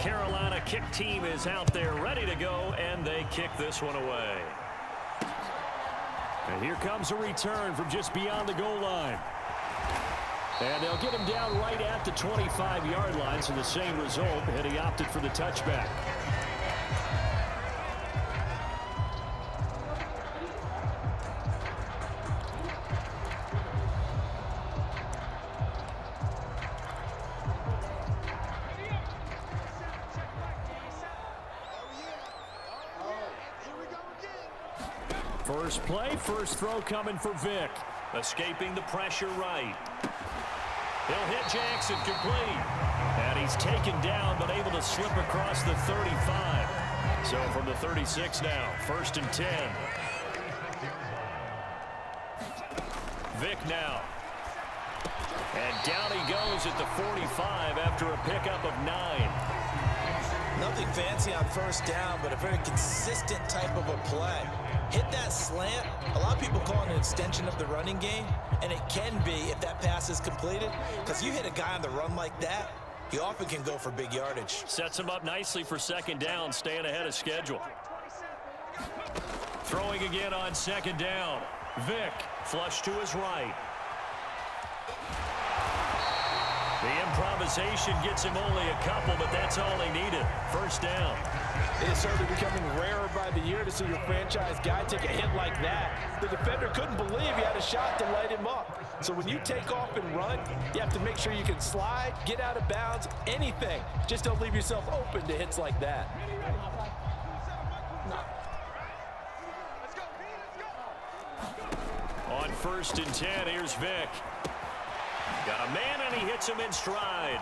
Carolina kick team is out there ready to go, and they kick this one away. And here comes a return from just beyond the goal line. And they'll get him down right at the 25-yard line, so the same result, and he opted for the touchback. First play, first throw coming for Vic. Escaping the pressure right. He'll hit Jackson complete. And he's taken down, but able to slip across the 35. So from the 36 now, 1st and 10. Vic now. And down he goes at the 45 after a pickup of 9. Nothing fancy on 1st down, but a very consistent type of a play. Hit that slant. A lot of people call it an extension of the running game, and it can be if that pass is completed, because you hit a guy on the run like that, you often can go for big yardage. Sets him up nicely for 2nd down, staying ahead of schedule. Throwing again on 2nd down. Vic, flush to his right. The improvisation gets him only a couple, but that's all he needed. 1st down. It is certainly becoming rarer by the year to see your franchise guy take a hit like that. The defender couldn't believe he had a shot to light him up. So when you take off and run, you have to make sure you can slide, get out of bounds, anything. Just don't leave yourself open to hits like that. On 1st and 10, here's Vic. Got a man, and he hits him in stride.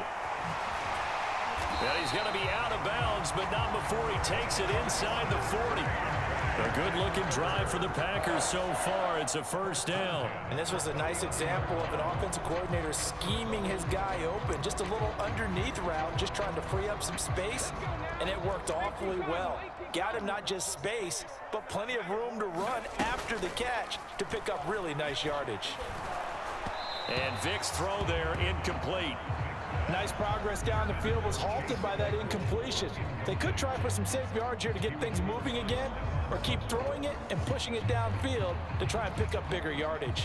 And he's going to be out of bounds, but not before he takes it inside the 40. A good-looking drive for the Packers so far. It's a 1st down. And this was a nice example of an offensive coordinator scheming his guy open. Just a little underneath route, just trying to free up some space, and it worked awfully well. Got him not just space, but plenty of room to run after the catch to pick up really nice yardage. And Vic's throw there incomplete. Nice progress down the field was halted by that incompletion. They could try for some safe yards here to get things moving again, or keep throwing it and pushing it downfield to try and pick up bigger yardage.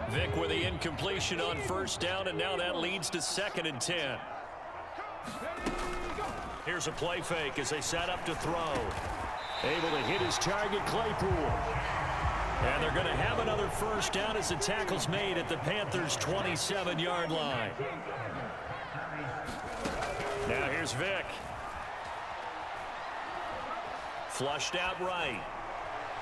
Vic with the incompletion on 1st down, and now that leads to 2nd and 10. Here's a play fake as they set up to throw. Able to hit his target, Claypool. And they're going to have another 1st down as the tackle's made at the Panthers' 27-yard line. Now here's Vic. Flushed out right.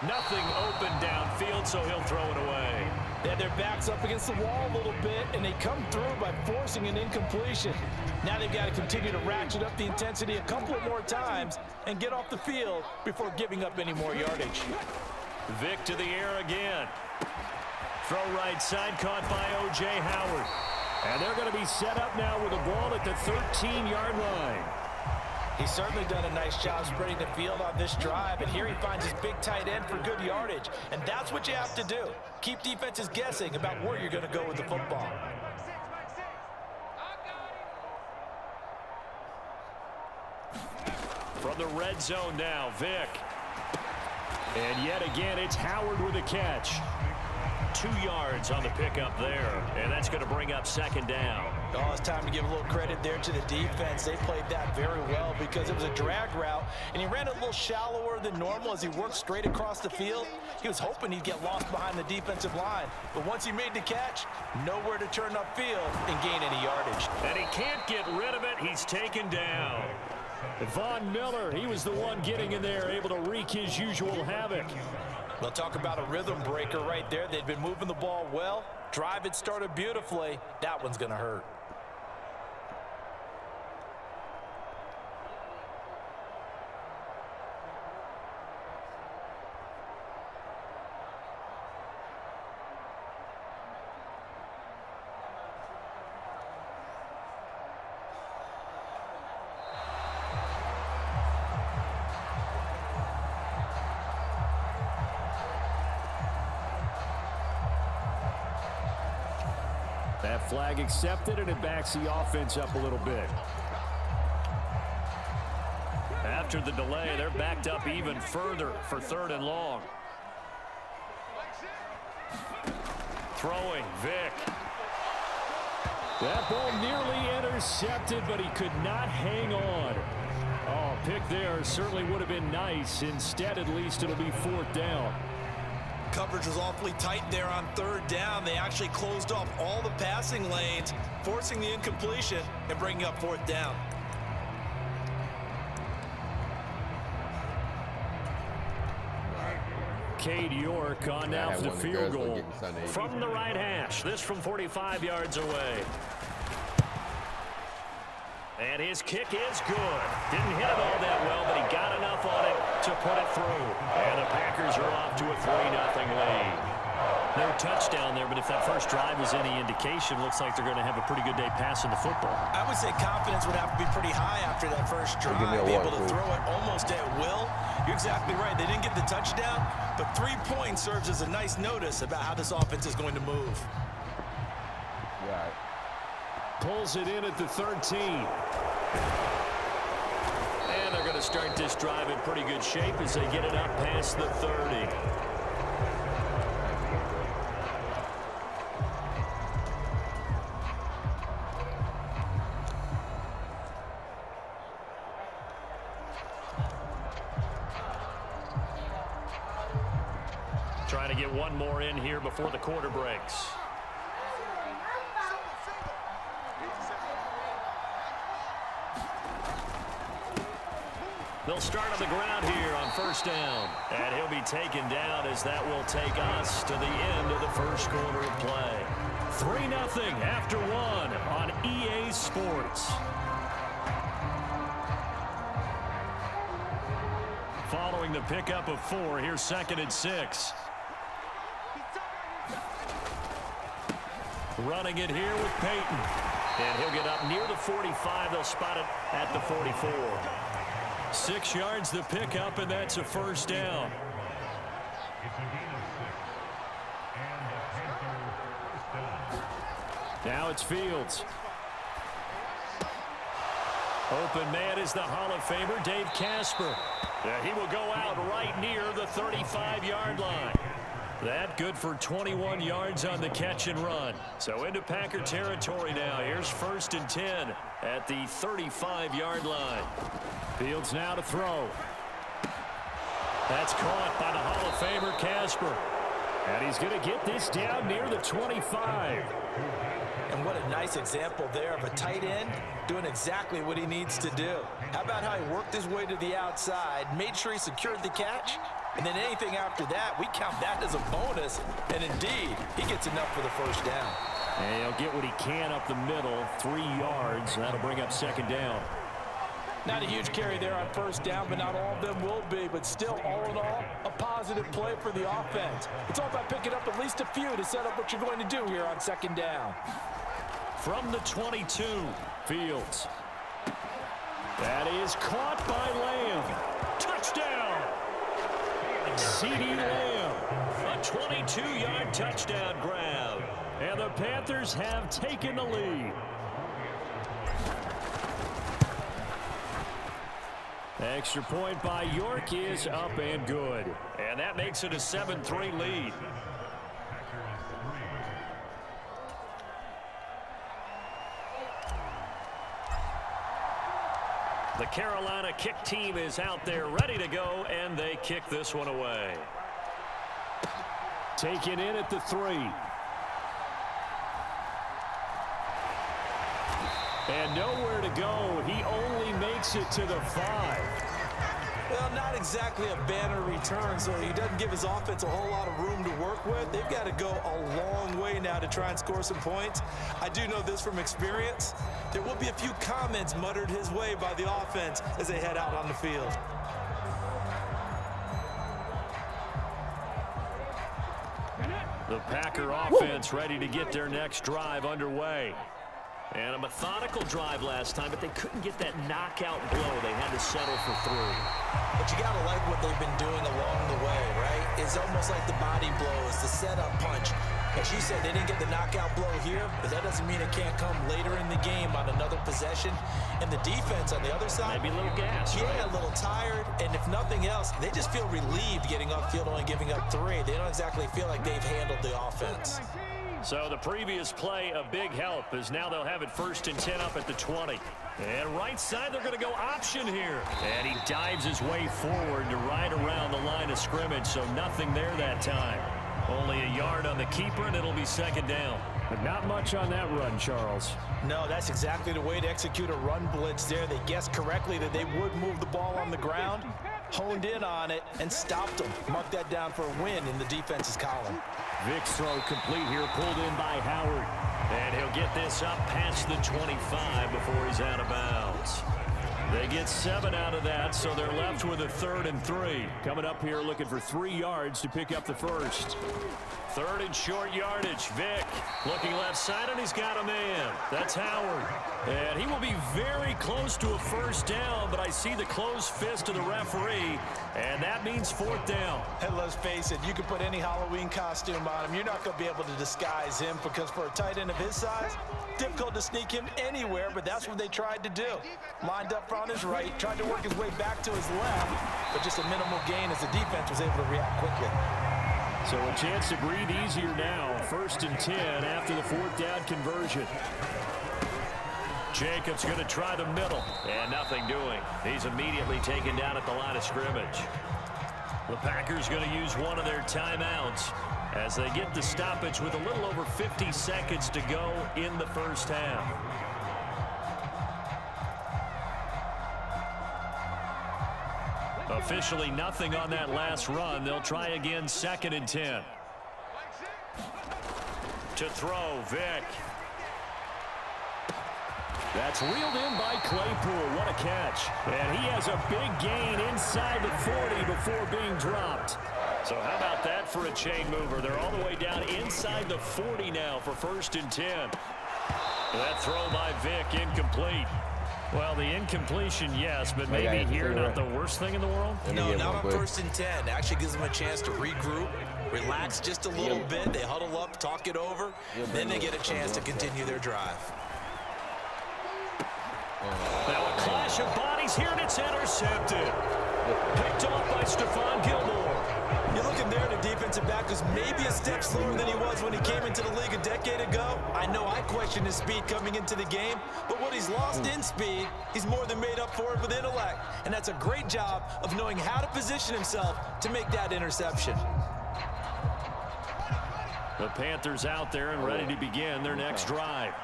Nothing open downfield, so he'll throw it away. They had their backs up against the wall a little bit, and they come through by forcing an incompletion. Now they've got to continue to ratchet up the intensity a couple of more times and get off the field before giving up any more yardage. Vic to the air again. Throw right side, caught by O.J. Howard. And they're going to be set up now with the ball at the 13-yard line. He's certainly done a nice job spreading the field on this drive, and here he finds his big tight end for good yardage. And that's what you have to do. Keep defenses guessing about where you're going to go with the football. From the red zone now, Vic. And yet again, it's Howard with a catch. 2 yards on the pickup there, and that's going to bring up 2nd down. Oh, it's time to give a little credit there to the defense. They played that very well because it was a drag route, and he ran a little shallower than normal as he worked straight across the field. He was hoping he'd get lost behind the defensive line, but once he made the catch, nowhere to turn upfield and gain any yardage. And he can't get rid of it. He's taken down. Von Miller, he was the one getting in there, able to wreak his usual havoc. We'll talk about a rhythm breaker right there. They'd been moving the ball well. Drive had started beautifully. That one's going to hurt. That flag accepted, and it backs the offense up a little bit. after the delay. They're backed up even further for 3rd and long. Throwing, Vic. That ball nearly intercepted, but he could not hang on. Oh, pick there certainly would have been nice. Instead, at least it'll be 4th down. Coverage was awfully tight there on 3rd down. They actually closed off all the passing lanes, forcing the incompletion and bringing up 4th down. Cade York on now for the field goal from the right hash. This from 45 yards away. And his kick is good. Didn't hit it all that well, but he got enough on it to put it through. And the Packers are off to a 3-0 lead. No touchdown there, but if that first drive is any indication, looks like they're going to have a pretty good day passing the football. I would say confidence would have to be pretty high after that first drive. Be able to throw it almost at will. You're exactly right. They didn't get the touchdown, but 3 points serves as a nice notice about how this offense is going to move. Right. Pulls it in at the 13. And they're going to start this drive in pretty good shape as they get it up past the 30. Trying to get one more in here before the quarter breaks. They'll start on the ground here on 1st down. And he'll be taken down as that will take us to the end of the first quarter of play. 3-0 after 1 on EA Sports. Following the pickup of 4, here's 2nd and 6. Running it here with Peyton. And he'll get up near the 45. They'll spot it at the 44. 6 yards the pickup, and that's a 1st down. Now it's Fields. Open man is the Hall of Famer, Dave Casper. He will go out right near the 35-yard line. That good for 21 yards on the catch and run. So into Packer territory now. Here's 1st and 10 at the 35-yard line. Fields now to throw. That's caught by the Hall of Famer Casper. And he's going to get this down near the 25. And what a nice example there of a tight end doing exactly what he needs to do. How about how he worked his way to the outside, made sure he secured the catch, and then anything after that, we count that as a bonus. And indeed, he gets enough for the 1st down. And he'll get what he can up the middle, 3 yards. That'll bring up 2nd down. Not a huge carry there on 1st down, but not all of them will be. But still, all in all, a positive play for the offense. It's all about picking up at least a few to set up what you're going to do here on 2nd down. From the 22, Fields. That is caught by Lamb. Touchdown! CeeDee Lamb. A 22-yard touchdown grab. And the Panthers have taken the lead. Extra point by York is up and good. And that makes it a 7-3 lead. The Carolina kick team is out there ready to go, and they kick this one away. Taken in at the 3. And nowhere to go. He only makes it to the 5. Well, not exactly a banner return, so he doesn't give his offense a whole lot of room to work with. They've got to go a long way now to try and score some points. I do know this from experience. There will be a few comments muttered his way by the offense as they head out on the field. The Packer offense ready to get their next drive underway. And a methodical drive last time, but they couldn't get that knockout blow. They had to settle for 3. But you got to like what they've been doing along the way, right? It's almost like the body blows, the setup punch. As you said, they didn't get the knockout blow here, but that doesn't mean it can't come later in the game on another possession. And the defense on the other side, maybe a little gas, yeah, right? a little tired. And if nothing else, they just feel relieved getting upfield, only giving up 3. They don't exactly feel like they've handled the offense. So the previous play, a big help, as now they'll have it 1st and 10 up at the 20. And right side, they're going to go option here. And he dives his way forward to right around the line of scrimmage, so nothing there that time. Only a yard on the keeper, and it'll be 2nd down. But not much on that run, Charles. No, that's exactly the way to execute a run blitz there. They guessed correctly that they would move the ball on the ground, honed in on it, and stopped them. Mark that down for a win in the defense's column. Vick's throw complete here, pulled in by Howard. And he'll get this up past the 25 before he's out of bounds. They get 7 out of that, so they're left with a 3rd and 3. Coming up here looking for 3 yards to pick up the first. 3rd and short yardage. Vick looking left side, and he's got a man. That's Howard. And he will be very close to a 1st down, but I see the closed fist of the referee, and that means 4th down. And let's face it, you can put any Halloween costume on him. You're not going to be able to disguise him, because for a tight end of his size, difficult to sneak him anywhere, but that's what they tried to do. Lined up on his right, tried to work his way back to his left, but just a minimal gain as the defense was able to react quickly. So a chance to breathe easier now. 1st and 10 after the 4th down conversion. Jacobs going to try the middle, and nothing doing. He's immediately taken down at the line of scrimmage. The Packers going to use one of their timeouts as they get the stoppage with a little over 50 seconds to go in the 1st half. Officially nothing on that last run. They'll try again 2nd and 10. To throw, Vick. That's reeled in by Claypool. What a catch. And he has a big gain inside the 40 before being dropped. So how about that for a chain mover? They're all the way down inside the 40 now for 1st and 10. That throw by Vick, incomplete. Well, the incompletion, yes, but maybe here not the worst thing in the world? No, not on 1st and 10. It actually gives them a chance to regroup, relax just a little bit. They huddle up, talk it over, then they get a chance to continue their drive. Now a clash of bodies here, and it's intercepted. Picked off by Stephon Gilmore. You're looking there at a defensive back who's maybe a step slower than he was when he came into the league a decade ago. I know I questioned his speed coming into the game, but what he's lost in speed, he's more than made up for it with intellect. And that's a great job of knowing how to position himself to make that interception. The Panthers out there and ready to begin their next drive.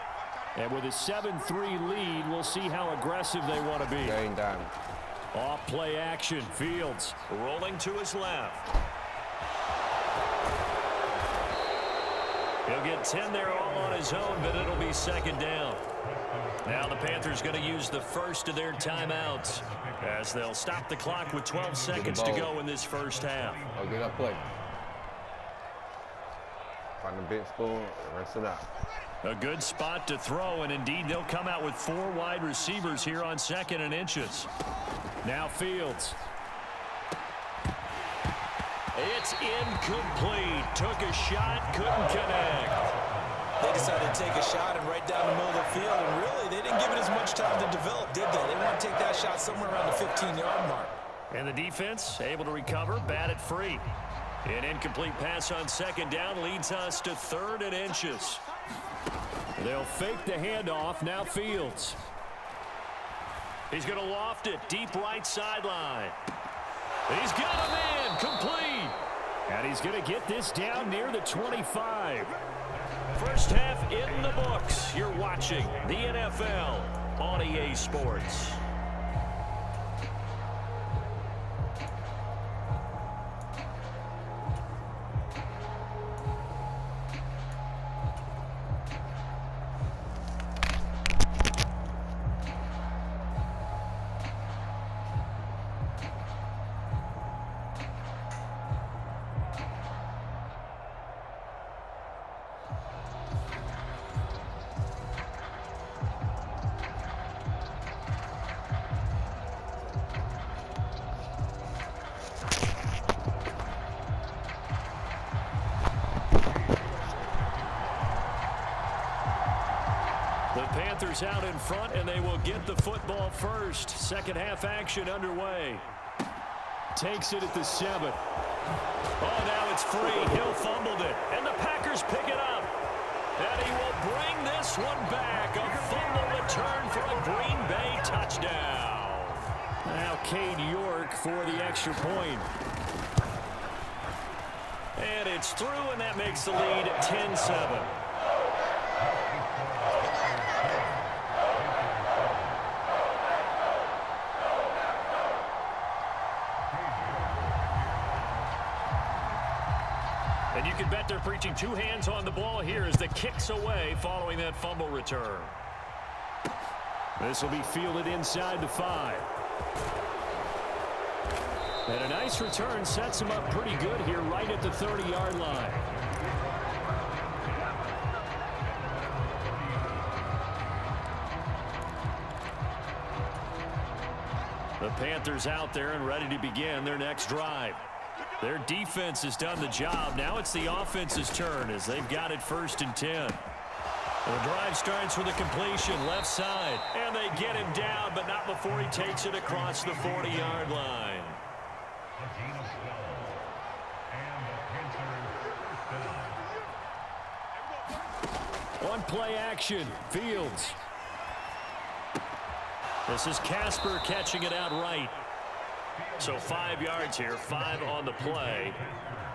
And with a 7-3 lead, we'll see how aggressive they want to be. Off play action. Fields rolling to his left. He'll get 10 there all on his own, but it'll be 2nd down. Now the Panthers going to use the first of their timeouts as they'll stop the clock with 12 seconds to go in this 1st half. Oh, good up play. Find the bench score and rest it out. A good spot to throw, and indeed they'll come out with 4 wide receivers here on 2nd and inches. Now Fields. It's incomplete. Took a shot, couldn't connect. They decided to take a shot and right down the middle of the field, and really, they didn't give it as much time to develop, did they? They want to take that shot somewhere around the 15-yard mark. And the defense able to recover, bat it free. An incomplete pass on 2nd down leads us to 3rd and inches. They'll fake the handoff. Now Fields. He's going to loft it deep right sideline. He's got a man, complete. And he's going to get this down near the 25. First half in the books. You're watching the NFL on EA Sports. The Panthers out in front, and they will get the football first. Second half action underway. Takes it at the 7. Oh, now it's free. Hill fumbled it, and the Packers pick it up. And he will bring this one back. A fumble return for a Green Bay touchdown. Now Cade York for the extra point. And it's through, and that makes the lead 10-7. And you can bet they're preaching two hands on the ball here as the kick's away following that fumble return. This will be fielded inside the 5. And a nice return sets him up pretty good here right at the 30-yard line. The Panthers out there and ready to begin their next drive. Their defense has done the job. Now it's the offense's turn as they've got it 1st and 10. The drive starts with a completion left side. And they get him down, but not before he takes it across the 40-yard line. One play action. Fields. This is Casper catching it out right. So 5 yards here, 5 on the play,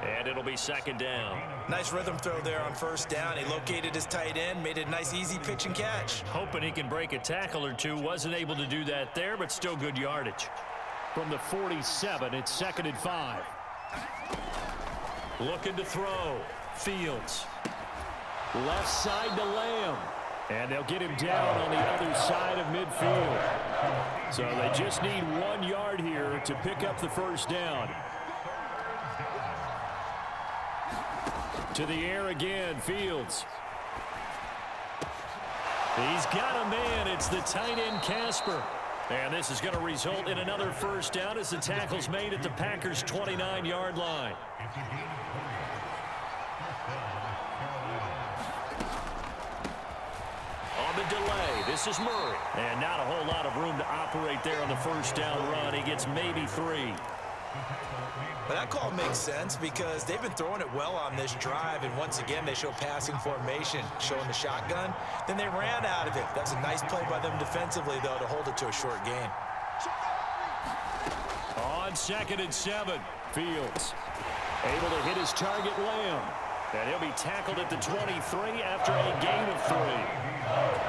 and it'll be 2nd down. Nice rhythm throw there on 1st down. He located his tight end, made it a nice easy pitch and catch. Hoping he can break a tackle or two. Wasn't able to do that there, but still good yardage. From the 47, it's 2nd and 5. Looking to throw. Fields. Left side to Lamb. And they'll get him down on the other side of midfield. So they just need 1 yard here to pick up the 1st down. To the air again, Fields. He's got a man. It's the tight end, Casper. And this is going to result in another 1st down as the tackle's made at the Packers' 29-yard line. On the delay, this is Murray. And not a whole lot of room to operate there on the 1st down run. He gets maybe 3. But that call makes sense because they've been throwing it well on this drive, and once again they show passing formation, showing the shotgun. Then they ran out of it. That's a nice play by them defensively, though, to hold it to a short gain. On 2nd and 7, Fields able to hit his target, Lamb. And he'll be tackled at the 23 after a gain of 3.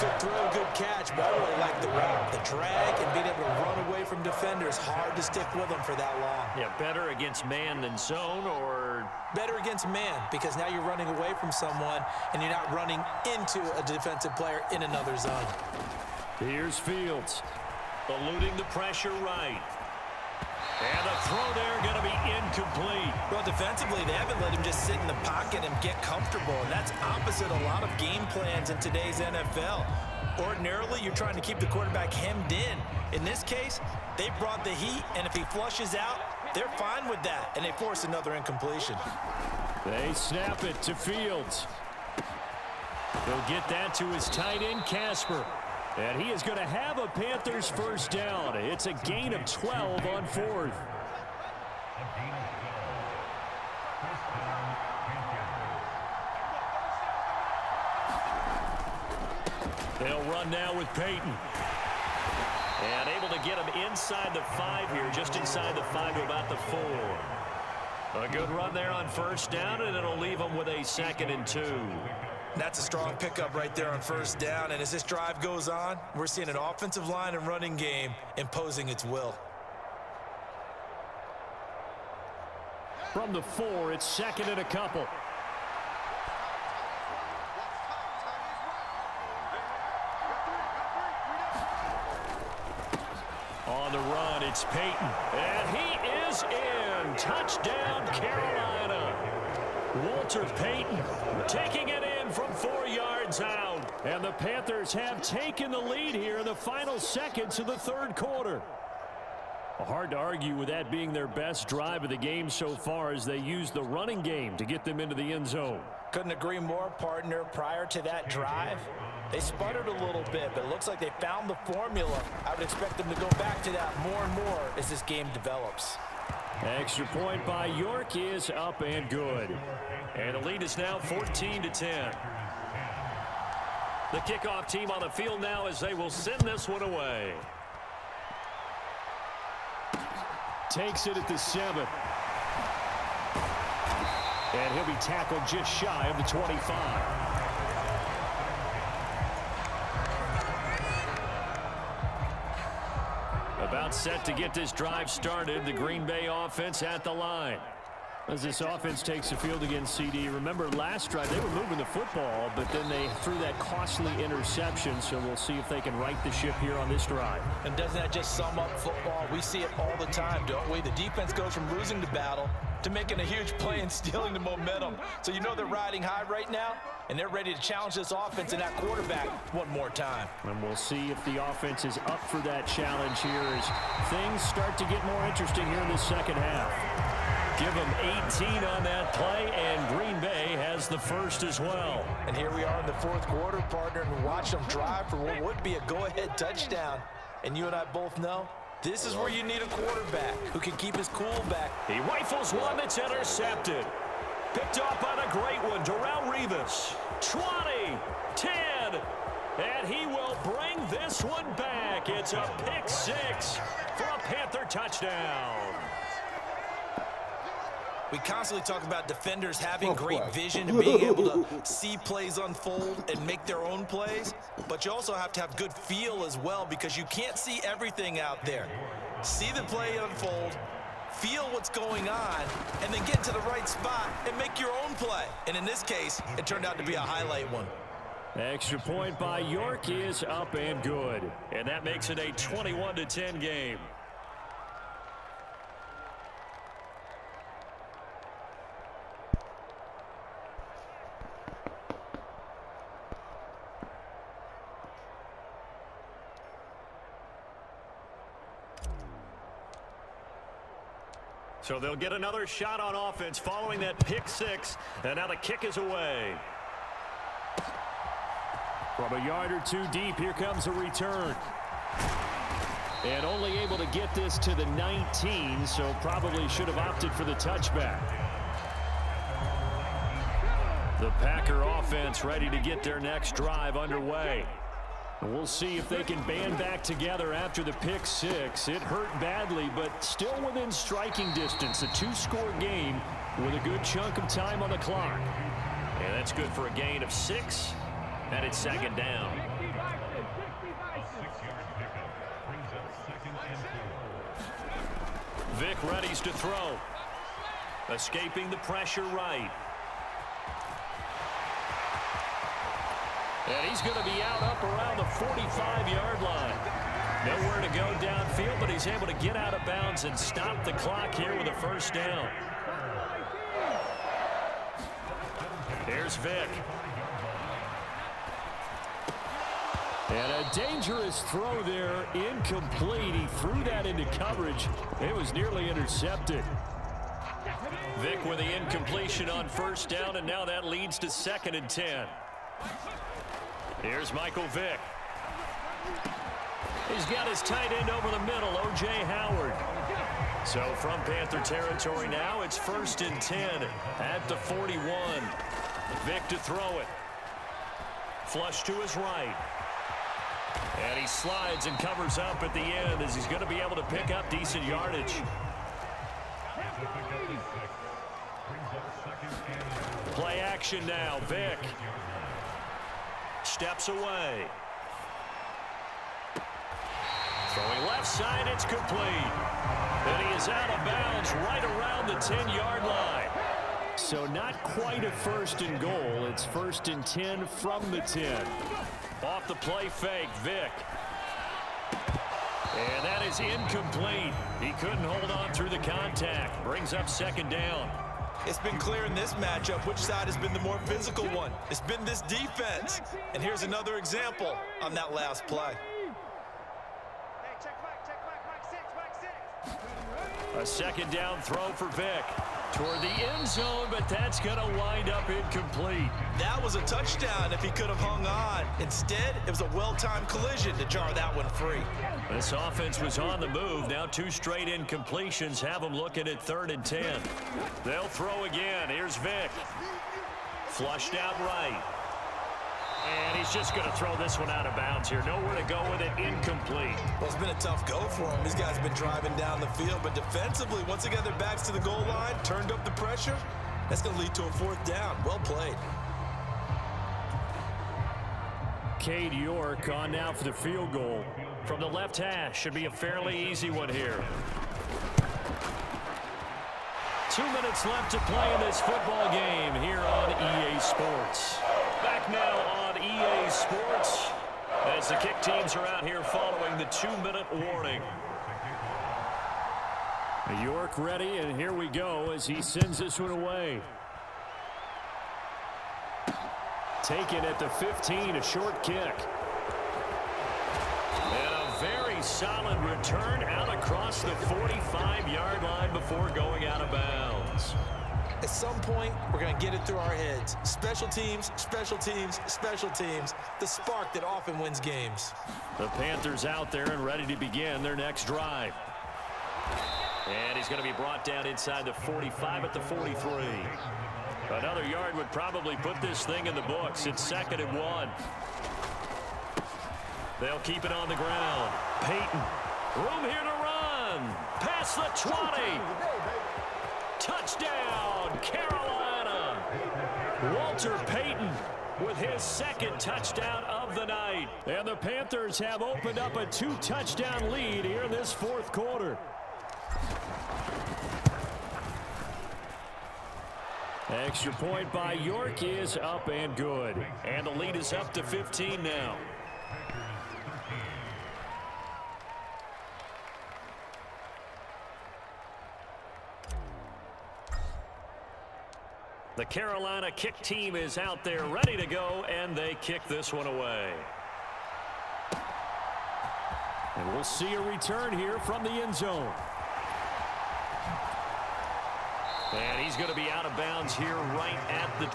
Good throw, good catch, but I really like the route. The drag and being able to run away from defenders, hard to stick with them for that long. Yeah, better against man than zone, or? Better against man, because now you're running away from someone and you're not running into a defensive player in another zone. Here's Fields. Eluding the pressure right. And the throw there going to be incomplete. Well, defensively, they haven't let him just sit in the pocket and get comfortable, and that's opposite a lot of game plans in today's NFL. Ordinarily, you're trying to keep the quarterback hemmed in. In this case, they brought the heat, and if he flushes out, they're fine with that, and they force another incompletion. They snap it to Fields. He'll get that to his tight end, Casper. And he is going to have a Panthers 1st down. It's a gain of 12 on 4th. They'll run now with Peyton. And able to get him inside the 5 here, just inside the 5 to about the 4. A good run there on 1st down, and it'll leave him with a 2nd and 2. That's a strong pickup right there on 1st down, and as this drive goes on, we're seeing an offensive line and running game imposing its will. From the 4, it's 2nd and a couple. On the run, it's Peyton. And he is in. Touchdown, Carolina. Walter Payton taking it in from 4 yards out. And the Panthers have taken the lead here in the final seconds of the 3rd quarter. Hard to argue with that being their best drive of the game so far as they use the running game to get them into the end zone. Couldn't agree more, partner. Prior to that drive, they sputtered a little bit, but it looks like they found the formula. I would expect them to go back to that more and more as this game develops. Extra point by York is up and good. And the lead is now 14-10. The kickoff team on the field now as they will send this one away. Takes it at the 7. And he'll be tackled just shy of the 25. About set to get this drive started. The Green Bay offense at the line. As this offense takes the field against CD, remember last drive they were moving the football, but then they threw that costly interception, so we'll see if they can right the ship here on this drive. And doesn't that just sum up football? We see it all the time, don't we? The defense goes from losing the battle to making a huge play and stealing the momentum. So you know they're riding high right now, and they're ready to challenge this offense and that quarterback one more time. And we'll see if the offense is up for that challenge here as things start to get more interesting here in the second half. Give them 18 on that play, and Green Bay has the first as well. And here we are in the fourth quarter, partner, and watch them drive for what would be a go-ahead touchdown. And you and I both know this is where you need a quarterback who can keep his cool back. He rifles one that's intercepted. Picked up on a great one. Darrelle Revis. 20, 10, and he will bring this one back. It's a pick six for a Panther touchdown. We constantly talk about defenders having great vision and being able to see plays unfold and make their own plays, but you also have to have good feel as well because you can't see everything out there. See the play unfold, feel what's going on, and then get to the right spot and make your own play. And in this case, it turned out to be a highlight one. Extra point by York is up and good. And that makes it a 21-10 game. So they'll get another shot on offense following that pick six, and now the kick is away. From a yard or two deep, here comes a return. And only able to get this to the 19, so probably should have opted for the touchback. The Packer offense ready to get their next drive underway. We'll see if they can band back together after the pick six. It hurt badly, but still within striking distance. A two-score game with a good chunk of time on the clock. And that's good for a gain of 6, and it's second down. Vic readies to throw. Escaping the pressure right. And he's going to be out up around the 45-yard line. Nowhere to go downfield, but he's able to get out of bounds and stop the clock here with a first down. Here's Vic. And a dangerous throw there, incomplete. He threw that into coverage. It was nearly intercepted. Vic with the incompletion on first down, and now that leads to 2nd and 10. Here's Michael Vick. He's got his tight end over the middle, O.J. Howard. So from Panther territory now, it's 1st and 10 at the 41. Vick to throw it. Flush to his right. And he slides and covers up at the end as he's going to be able to pick up decent yardage. Play action now, Vick. Steps away. Throwing left side, it's complete. And he is out of bounds right around the 10-yard line. So not quite a 1st and goal. It's 1st and 10 from the 10. Off the play fake, Vick. And that is incomplete. He couldn't hold on through the contact. Brings up 2nd down. It's been clear in this matchup which side has been the more physical one. It's been this defense. And here's another example on that last play. Hey, check back, 6. A second down throw for Vic. Toward the end zone, but that's going to wind up incomplete. That was a touchdown if he could have hung on. Instead, it was a well-timed collision to jar that one free. This offense was on the move. Now 2 straight incompletions have them looking at 3rd and 10. They'll throw again. Here's Vic. Flushed out right. And he's just going to throw this one out of bounds here. Nowhere to go with it. Incomplete. Well, it's been a tough go for him. These guys have been driving down the field, but defensively, once they got their backs to the goal line, turned up the pressure, that's going to lead to a 4th down. Well played. Cade York on now for the field goal. From the left hash, should be a fairly easy one here. 2 minutes left to play in this football game here on EA Sports. Back now on EA Sports as the kick teams are out here following the 2-minute warning. York ready, and here we go as he sends this one away. Taken at the 15, a short kick. And a very solid return out across the 45-yard line before going out of bounds. At some point, we're going to get it through our heads. Special teams, special teams, special teams. The spark that often wins games. The Panthers out there and ready to begin their next drive. And he's going to be brought down inside the 45 at the 43. Another yard would probably put this thing in the books. It's 2nd and 1. They'll keep it on the ground. Peyton, room here to run. Past the 20. Touchdown, Carolina. Walter Payton with his 2nd touchdown of the night. And the Panthers have opened up a 2-touchdown lead here in this 4th quarter. Extra point by York is up and good. And the lead is up to 15 now. The Carolina kick team is out there ready to go, and they kick this one away. And we'll see a return here from the end zone. And he's going to be out of bounds here right at the